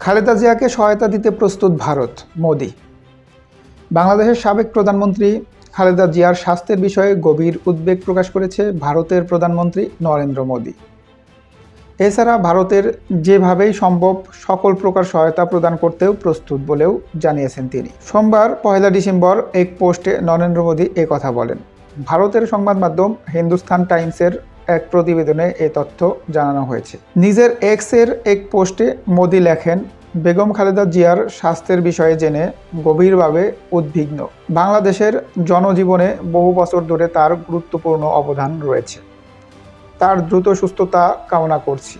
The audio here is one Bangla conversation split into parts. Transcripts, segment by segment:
খালেদা জিয়াকে সহায়তা দিতে প্রস্তুত ভারত, মোদি। বাংলাদেশের সাবেক প্রধানমন্ত্রী খালেদা জিয়ার স্বাস্থ্যের বিষয়ে গভীর উদ্বেগ প্রকাশ করেছে ভারতের প্রধানমন্ত্রী নরেন্দ্র মোদি। এছাড়া ভারতের যেভাবেই সম্ভব সকল প্রকার সহায়তা প্রদান করতেও প্রস্তুত বলেও জানিয়েছেন তিনি। সোমবার 1 ডিসেম্বর এক পোস্টে নরেন্দ্র মোদি কথা বলেন। ভারতের সংবাদ মাধ্যম হিন্দুস্তান টাইমসের এক প্রতিবেদনে এই তথ্য জানানো হয়েছে। নিজের এক্সের এক পোস্টে মোদি লেখেন, বেগম খালেদা জিয়ার স্বাস্থ্যের বিষয়ে জেনে গভীরভাবে উদ্বিগ্ন। বাংলাদেশের জনজীবনে বহু বছর ধরে তার গুরুত্বপূর্ণ অবদান রয়েছে। তার দ্রুত সুস্থতা কামনা করছি।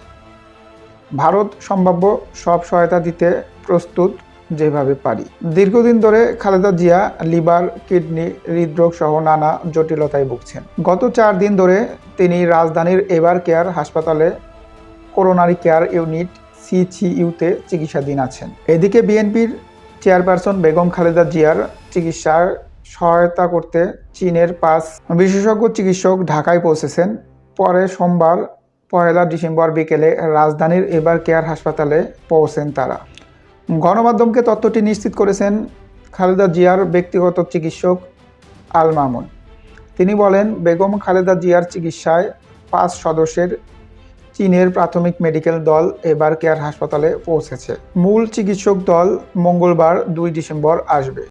ভারত সম্ভাব্য সব সহায়তা দিতে প্রস্তুত যেভাবে পারি। দীর্ঘদিন ধরে খালেদা জিয়া লিভার, কিডনি, হৃদরোগ সহ নানা জটিলতায় ভুগছেন। গত 4 দিন ধরে তিনি রাজধানীর এভার কেয়ার হাসপাতালে করোনারি কেয়ার ইউনিট সিসিইউতে চিকিৎসাধীন আছেন। এদিকে বিএনপির চেয়ারপারসন বেগম খালেদা জিয়ার চিকিৎসায় সহায়তা করতে চীনের 5 বিশেষজ্ঞ চিকিৎসক ঢাকায় পৌঁছেছেন। পরে সোমবার 1 ডিসেম্বর বিকেলে রাজধানীর এভার কেয়ার হাসপাতালে পৌঁছেন তারা। গণমাধ্যমকে তথ্যটি নিশ্চিত করেছেন খালেদা জিয়ার ব্যক্তিগত চিকিৎসক আল মামুন। তিনি বলেন, বেগম খালেদা জিয়ার চিকিৎসায় 5 সদস্যের চীনের প্রাথমিক মেডিকেল দল এভার কেয়ার হাসপাতালে পৌঁছেছে। মূল চিকিৎসক দল মঙ্গলবার 2 ডিসেম্বর আসবে।